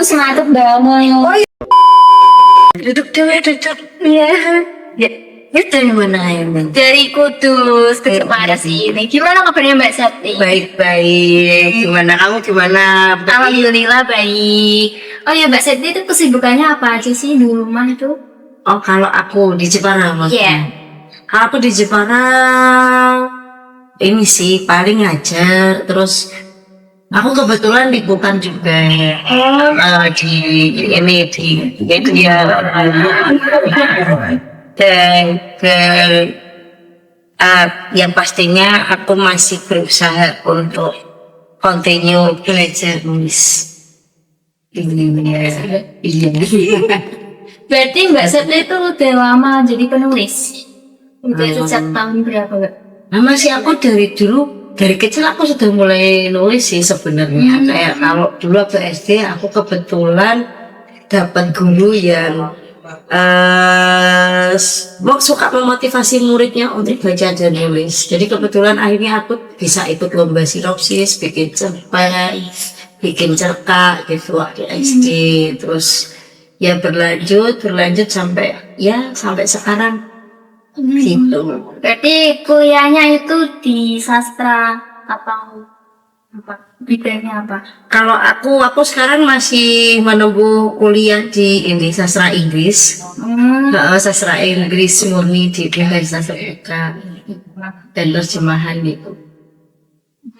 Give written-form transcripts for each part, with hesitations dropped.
semangat banget. Oh iya. Duduk dulu, duduk. Iya. Ya, itu dari mana ini? Dari Kudus ke Paris ini. Gimana kabarnya Mbak Sati? Baik-baik. Gimana kamu? Gimana? Alhamdulillah baik. Oh ya Mbak Sati itu kesibukannya apa aja sih di rumah itu? Oh, kalau aku di Jepara maksudnya. Iya. Kalau aku di Jepara ini sih paling ngajar, terus aku kebetulan liputan juga. Di ini di itu ya. Dan yang pastinya aku masih berusaha untuk continue belajar nulis. Iya. Berarti Mbak Sati itu udah lama jadi penulis. Udah sejak tahun berapa Mbak? Nah, masih aku dari dulu, dari kecil aku sudah mulai nulis sih sebenarnya. Kayak kalau dulu waktu SD aku kebetulan dapat guru yang suka memotivasi muridnya untuk baca dan nulis. Jadi kebetulan akhirnya aku bisa ikut lomba sinopsis, bikin cerpen, bikin cerkak gitu waktu SD. Terus ya berlanjut sampai sekarang. Gitu. Berarti kuliahnya itu di sastra atau apa? Bidangnya apa? Kalau aku sekarang masih menempuh kuliah di ini sastra Inggris. Sastra Inggris murni di Universitas Terbuka dan terjemahan itu.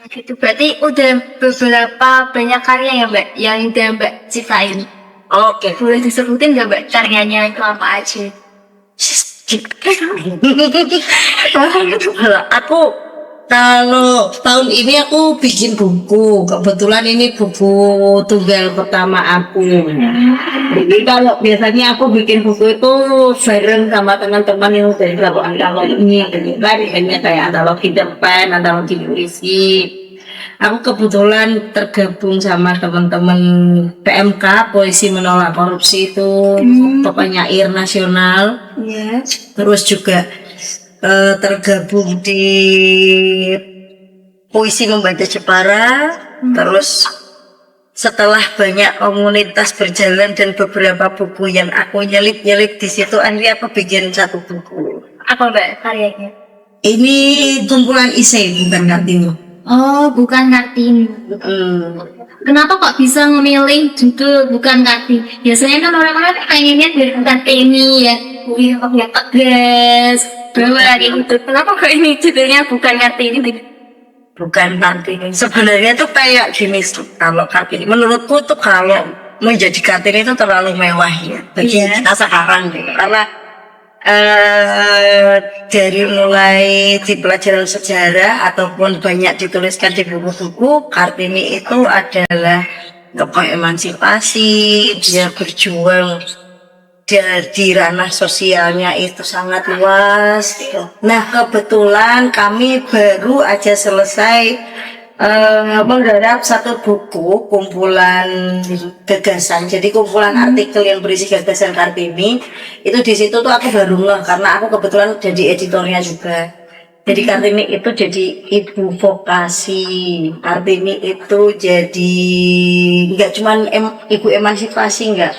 Gitu. Berarti udah beberapa banyak karya ya Mbak yang udah Mbak ciptain. Oke. Boleh disebutin nggak Mbak karyanya itu apa aja? Kalau tahun ini aku bikin buku, kebetulan ini buku tunggal pertama aku. Jadi kalau biasanya aku bikin buku itu bareng sama teman-teman yang dari kelompok antologi, kan ini kayak antologi cerpen, antologi puisi. Aku kebetulan tergabung sama teman-teman PMK Polisi Menolak Korupsi itu, pokoknya IR nasional. Terus juga tergabung di Puisi Membaca Jepara. Terus setelah banyak komunitas berjalan dan beberapa buku yang aku nyelip di situ, akhirnya aku bikin satu buku. Apa Mbak karyanya? Ini kumpulan esai bukan kartini. Oh, bukan Kartini. Kenapa kok bisa memilih judul bukan Kartini? Biasanya kan orang-orang pengennya dari bukan Kartini ya, yang tegas, bahwa gitu. Kenapa kok ini judulnya bukan Kartini? Bukan Kartini. Sebenarnya tuh kayak gini, kalau Kartini menurutku tuh kalau menjadi Kartini itu terlalu mewah ya bagi kita sekarang gitu. Karena dari mulai di pelajaran sejarah ataupun banyak dituliskan di buku-buku, Kartini itu adalah tokoh emansipasi, dia berjuang di ranah sosialnya itu sangat luas. Nah kebetulan kami baru aja selesai menggarap satu buku kumpulan gagasan, jadi kumpulan artikel yang berisi gagasan Kartini. Itu di situ tuh aku baru ngeh karena aku kebetulan jadi editornya juga. Jadi Kartini itu jadi ibu vokasi, Kartini itu jadi nggak cuman ibu emansipasi, nggak,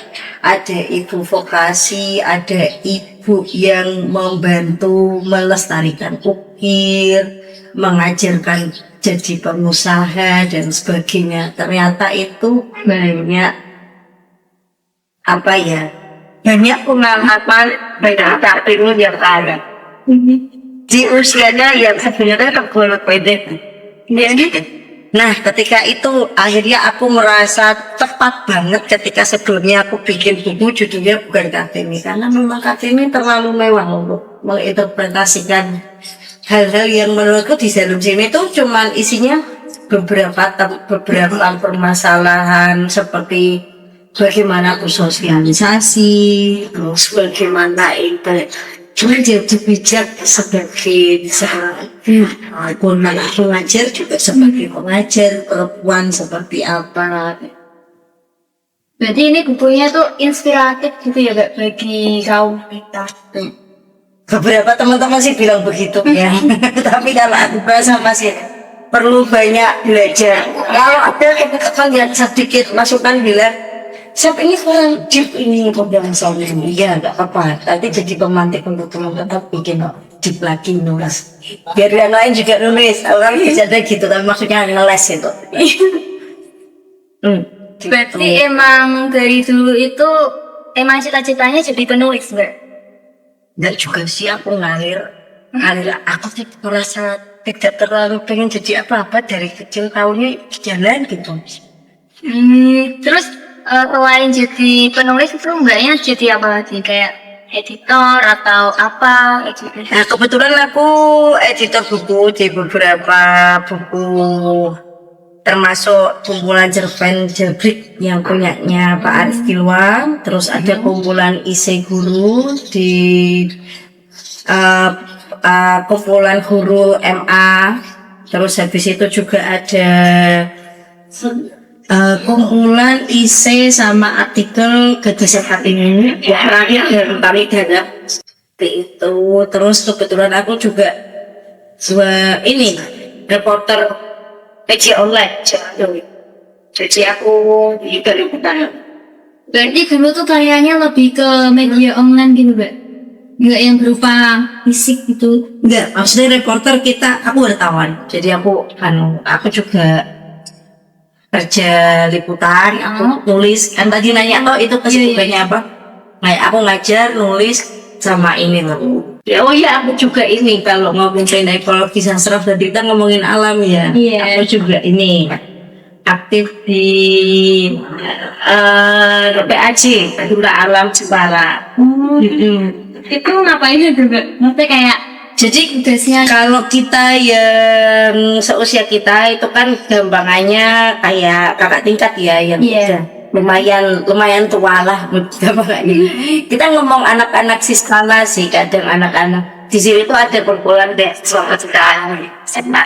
ada ibu vokasi, ada ibu yang membantu melestarikan ukir, mengajarkan jadi pengusaha dan sebagainya. Ternyata itu banyak banyak pengalaman dari Kartini yang ada di usianya yang sebenarnya tergolong pendek. Nah ketika itu akhirnya aku merasa tepat banget ketika sebelumnya aku bikin buku judulnya bukan Kartini, karena memang Kartini terlalu mewah untuk menginterpretasikan hal-hal yang menurutku di dalam sini tuh cuman isinya beberapa permasalahan seperti bagaimana bersosialisasi, terus bagaimana menjadi bijak sebagai pengajar juga sebagai pengajar, perempuan seperti apa. Berarti ini bukunya tuh inspiratif gitu ya Mbak bagi kaum kita. Beberapa teman-teman sih bilang begitu ya. Tapi kalau aku rasa masih perlu banyak belajar. Kalau ada teman yang sedikit masukan bilang siapa ini sekarang Jeep ini pegang sound ini. Iya nggak apa-apa, nanti jadi pemantik untuk teman tetap bikin Jeep lagi nulis. Biar yang lain juga nulis, orang bisa ada gitu, tapi maksudnya ngeles itu. Berarti emang dari dulu itu emang cita-citanya jadi penulis, Mbak? Enggak juga sih, aku ngalir. Aku sih merasa tidak terlalu pengen jadi apa-apa dari kecil, tahunya jalan gitu. Terus selain jadi penulis itu mbaknya jadi apa lagi? Kayak editor atau apa? Nah kebetulan aku editor buku di beberapa buku, termasuk kumpulan cerpen Jabrik yang punyanya Pak Arif Kilwang, terus ada kumpulan Ise Guru di kumpulan guru MA, terus habis itu juga ada kumpulan isi sama artikel gagasan hati ini yang terakhir dari Tamidana seperti itu. Terus kebetulan aku juga ini reporter media online, jadi aku juga liputan. Berarti dulu tuh kayaknya lebih ke media online gitu, Mbak? Nggak yang berupa fisik gitu? Enggak, maksudnya reporter aku wartawan, jadi aku juga kerja liputan, aku nulis. Kan tadi nanya itu kesibukannya apa? Nah, aku ngajar, nulis, sama ini loh. Oh iya, aku juga ini kalau ngomongin ekologi sastra, tadi kita ngomongin alam ya. Aku juga ini aktif di PAJ, Duta Alam Jepara. Itu ngapain juga? Maksudnya kayak jadi kalau kita yang seusia kita itu kan gampangannya kayak kakak tingkat ya, yang udah lumayan tua lah gampangannya. Kita ngomong anak-anak siskala sih, kadang anak-anak di sini tuh ada kumpulan deh selama SMA.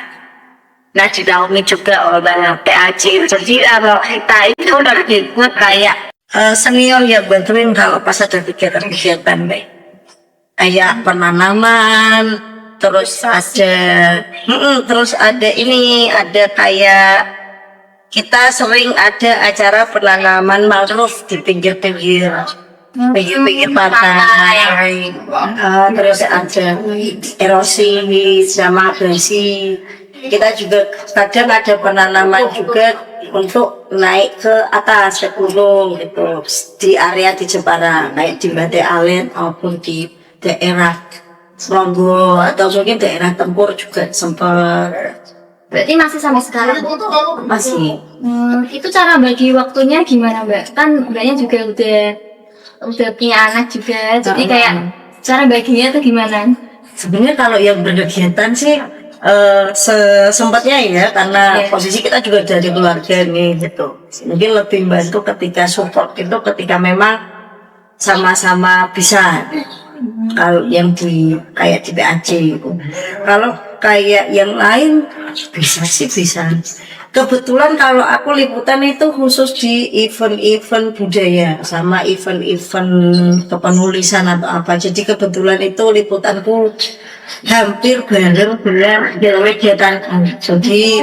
Nah didaungi juga oleh PAJ. Jadi kalau kita itu udah dibuat kayak senior yang bantuin kalau pas ada kegiatan baik. Kayak penanaman, terus ada ini, ada kayak kita sering ada acara penanaman mangrove di pinggir-pinggir pantai, terus ada erosi sama abrasi. Kita juga kadang ada penanaman juga untuk naik ke atas ke gunung gitu, di area di Jepara, kayak di Bate Alen maupun di daerah Seronggo atau mungkin daerah Tempur juga sempat. Berarti masih sampai sekarang? Masih. Itu cara bagi waktunya gimana, Mbak? Kan mbaknya juga udah punya anak juga, jadi kayak cara baginya itu gimana? Sebenarnya kalau yang berkegiatan sih sesempatnya ya, karena posisi kita juga dari keluarga nih gitu. Mungkin lebih bantu ketika support itu ketika memang sama-sama bisa. Kalau yang kayak di PAJ itu, kalau kayak yang lain bisa. Kebetulan kalau aku liputan itu khusus di event-event budaya sama event-event kepenulisan atau apa. Jadi kebetulan itu liputanku hampir bareng dengan kegiatan. Jadi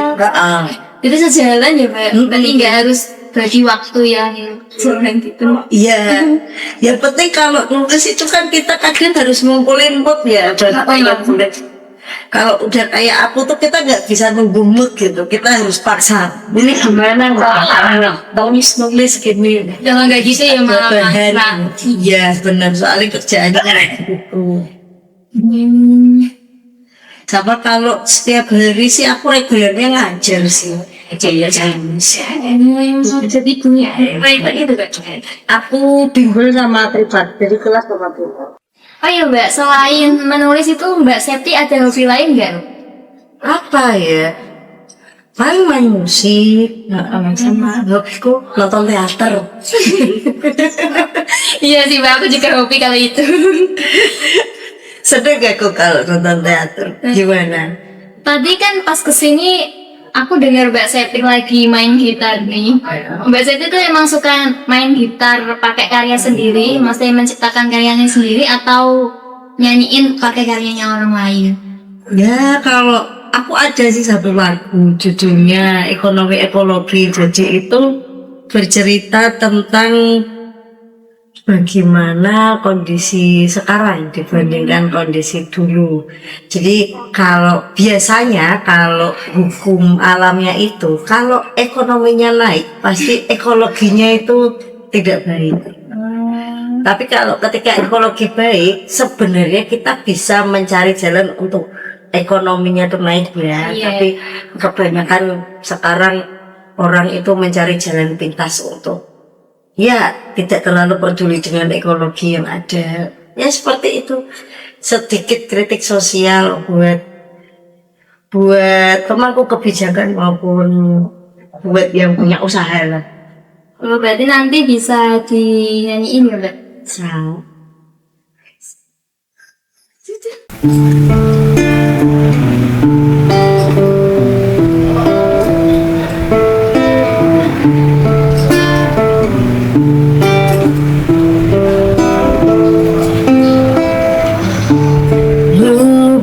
itu sejalan ya, Mbak? Berarti nggak harus bagi waktu yang jalan gitu. Iya, yang penting kalau nulis itu kan kita kadang harus ngumpulin mood ya. Kalau udah kayak aku tuh kita nggak bisa nunggu mood gitu, kita harus paksa. Ini gimana nggak nulis gini. Jangan kayak gitu ya, Mbak. Iya benar, soalnya kerjaannya kayak gitu. Sama kalau setiap hari sih aku regulernya ngajar sih. Jadi punya itu kan? Aku bimbel sama privat, dari kelas sama privat. Oh iya, Mbak, selain menulis itu Mbak Septi ada hobi lain nggak? Apa ya? Paling main musik, sama hobiku nonton teater. Iya sih, Mbak, aku juga hobi kali itu. Sedang gak kok kalau nonton teater? Gimana? Tadi kan pas kesini aku dengar Mbak Septi lagi main gitar nih. Mbak Septi tuh emang suka main gitar pakai karya sendiri, maksudnya menciptakan karyanya sendiri atau nyanyiin pakai karyanya orang lain? Ya kalau aku ada sih satu lagu judulnya Ekonomi Ekologi. Jadi itu bercerita tentang bagaimana kondisi sekarang dibandingkan kondisi dulu. Jadi kalau biasanya kalau hukum alamnya itu kalau ekonominya naik pasti ekologinya itu tidak baik. Tapi kalau ketika ekologi baik sebenarnya kita bisa mencari jalan untuk ekonominya itu naik ya. Iya. Tapi kebanyakan sekarang orang itu mencari jalan pintas untuk ya tidak terlalu peduli dengan ekologi yang ada. Ya seperti itu. Sedikit kritik sosial buat pemangku kebijakan maupun buat yang punya usaha lah. Oh, berarti nanti bisa dinyanyiin ya, Mbak? Nah,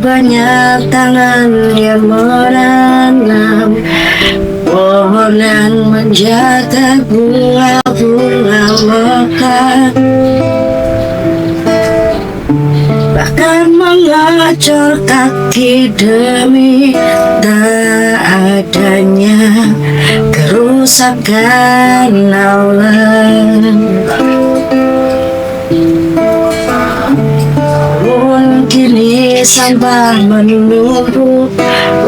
banyak tangan yang menanam pohonan menjaga bunga-bunga mekar, bahkan mengacor kaki demi tak adanya kerusakan alam. Kini sampah menumpuk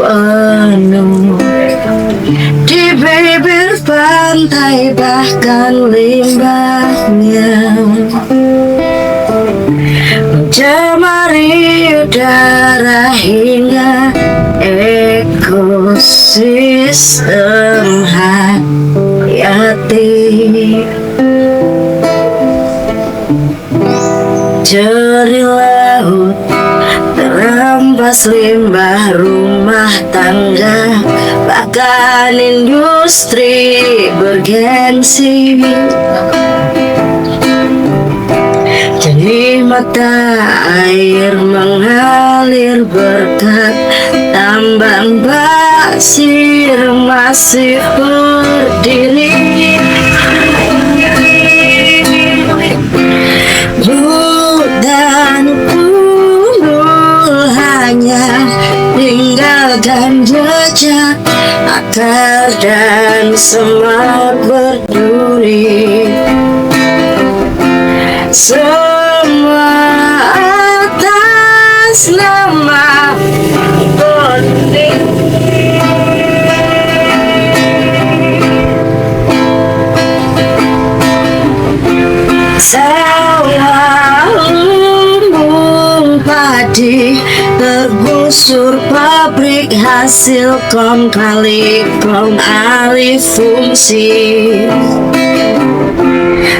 penuh di bibir pantai, bahkan limbahnya mencemari udara hingga ekosistem hayati. Jeri laut terampas limbah rumah tangga, bahkan industri bergengsi. Jadi mata air mengalir berkat tambang pasir masih berdiri. Dan hanya tinggalkan jejak akar dan semak berduri. Semua atas nama berdiri. Tergusur pabrik hasil kom kali kom alih fungsi.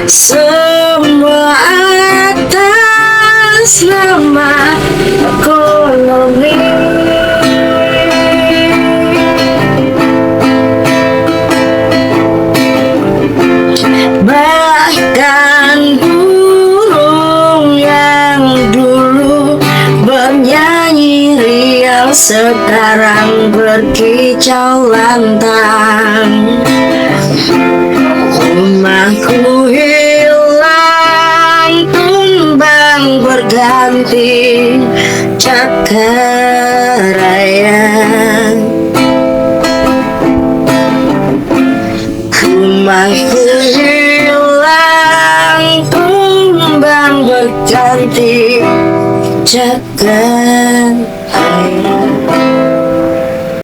Semua atas nama ekonomi. Bahkan burung yang dulu bernyanyi riang sekarang berkicau lantang. Rumahku hilang tumbang berganti cakaraya. Rumahku hilang tumbang berganti cakaraya.